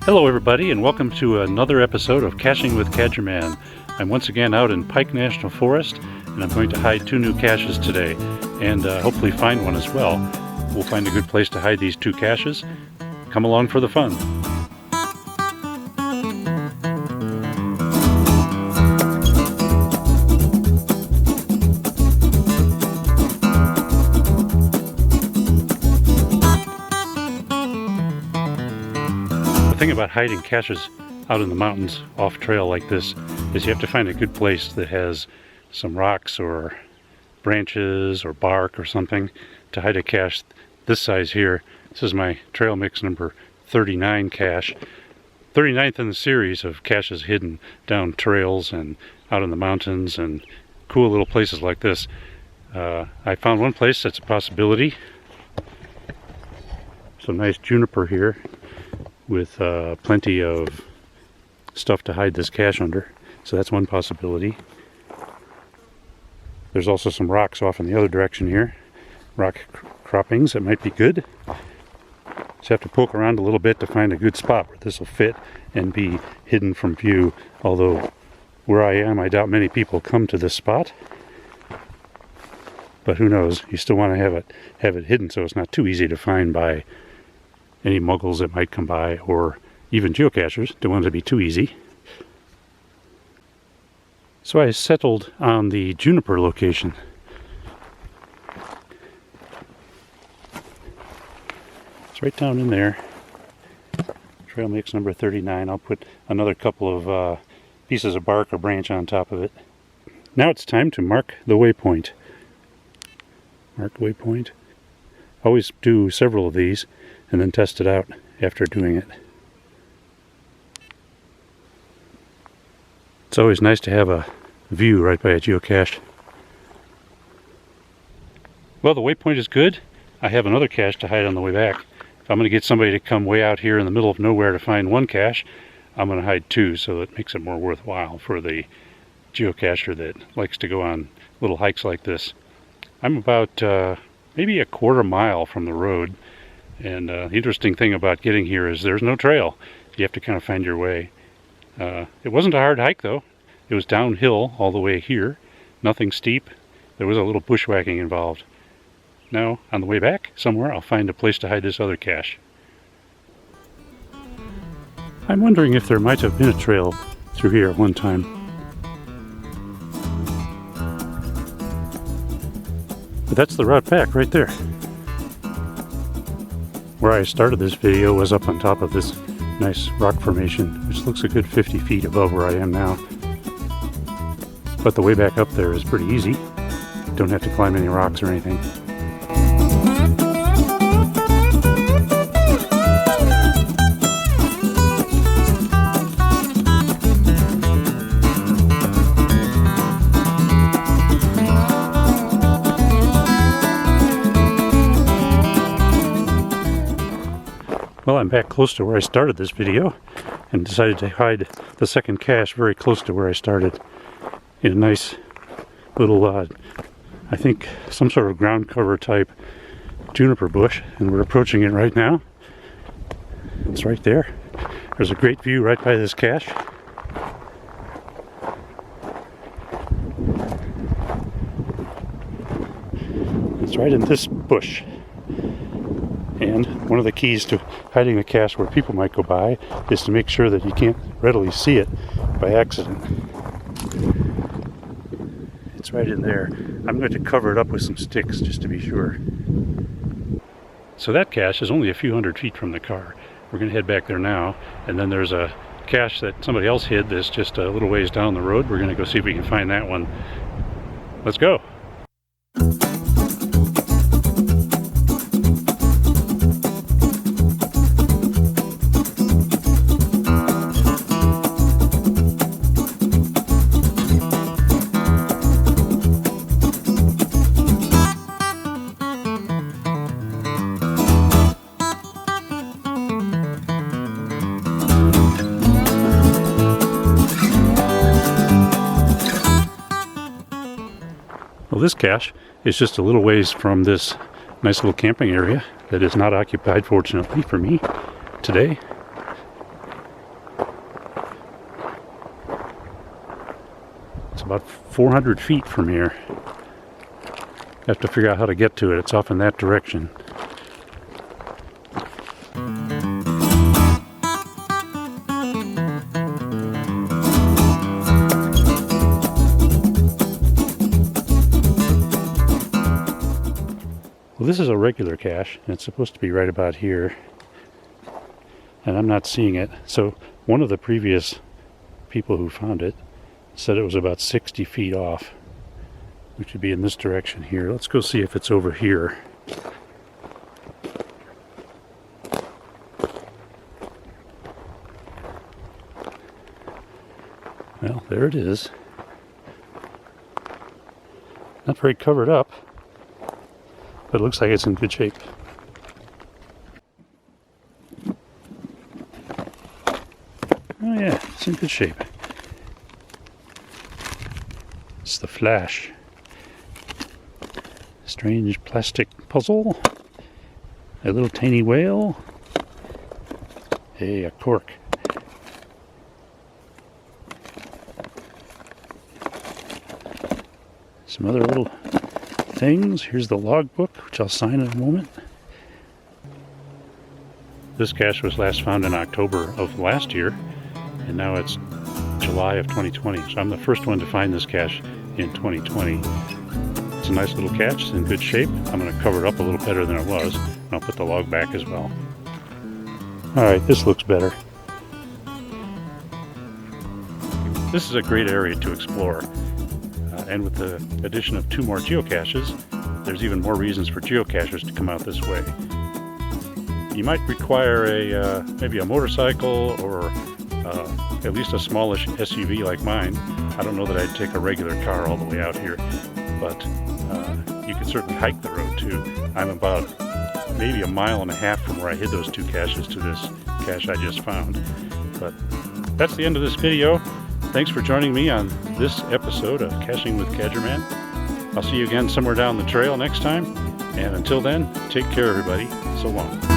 Hello everybody, and welcome to another episode of Caching with CAJrrman. I'm once again out in Pike National Forest, and I'm going to hide 2 new caches today, and hopefully find one as well. We'll find a good place to hide these 2 caches. Come along for the fun. The thing about hiding caches out in the mountains off trail like this is you have to find a good place that has some rocks or branches or bark or something to hide a cache this size here. This is my trail mix number 39 cache. 39th in the series of caches hidden down trails and out in the mountains and cool little places like this. I found one place that's a possibility. Some nice juniper here with plenty of stuff to hide this cache under. So that's one possibility. There's also some rocks off in the other direction here. Rock croppings that might be good. Just have to poke around a little bit to find a good spot where this will fit and be hidden from view. Although where I am, I doubt many people come to this spot. But who knows? You still want to have it hidden so it's not too easy to find by any muggles that might come by, or even geocachers. Don't want it to be too easy. So I settled on the juniper location. It's right down in there. Trail mix number 39. I'll put another couple of pieces of bark or branch on top of it. Now it's time to mark the waypoint. Mark waypoint. Always do several of these and then test it out after doing it. It's always nice to have a view right by a geocache. Well, the waypoint is good. I have another cache to hide on the way back. If I'm going to get somebody to come way out here in the middle of nowhere to find one cache, I'm going to hide 2 so it makes it more worthwhile for the geocacher that likes to go on little hikes like this. I'm about maybe a quarter mile from the road. And the interesting thing about getting here is there's no trail. You have to kind of find your way. It wasn't a hard hike though. It was downhill all the way here. Nothing steep. There was a little bushwhacking involved. Now, on the way back, somewhere I'll find a place to hide this other cache. I'm wondering if there might have been a trail through here at one time. But that's the route back right there. Where I started this video was up on top of this nice rock formation, which looks a good 50 feet above where I am now. But the way back up there is pretty easy. Don't have to climb any rocks or anything. Well, I'm back close to where I started this video and decided to hide the second cache very close to where I started in a nice little, I think some sort of ground cover type juniper bush, and we're approaching it right now. It's right there. There's a great view right by this cache. It's right in this bush. And one of the keys to hiding a cache where people might go by is to make sure that you can't readily see it by accident. It's right in there. I'm going to cover it up with some sticks just to be sure. So that cache is only a few hundred feet from the car. We're going to head back there now, and then there's a cache that somebody else hid that's just a little ways down the road. We're going to go see if we can find that one. Let's go. Well, this cache is just a little ways from this nice little camping area that is not occupied, fortunately for me, today. about 400 feet from here. Have to figure out how to get to it. It's off in that direction. Well, this is a regular cache, and it's supposed to be right about here, and I'm not seeing it. So one of the previous people who found it said it was about 60 feet off, which would be in this direction here. Let's go see if it's over here. Well, there it is. Not very covered up, but it looks like it's in good shape. Oh yeah, it's in good shape. It's the Flash. Strange plastic puzzle. A little tiny whale. Hey, a cork. Some other little things. Here's the logbook, which I'll sign in a moment. This cache was last found in October of last year, and now it's July of 2020. So I'm the first one to find this cache in 2020. It's a nice little cache. It's in good shape. I'm going to cover it up a little better than it was. And I'll put the log back as well. Alright, this looks better. This is a great area to explore. And with the addition of 2 more geocaches, there's even more reasons for geocachers to come out this way. You might require maybe a motorcycle or at least a smallish SUV like mine. I don't know that I'd take a regular car all the way out here, but you can certainly hike the road too. I'm about maybe a mile and a half from where I hid those 2 caches to this cache I just found. But that's the end of this video. Thanks for joining me on this episode of Caching with CAJrrman. I'll see you again somewhere down the trail next time. And until then, take care everybody. So long.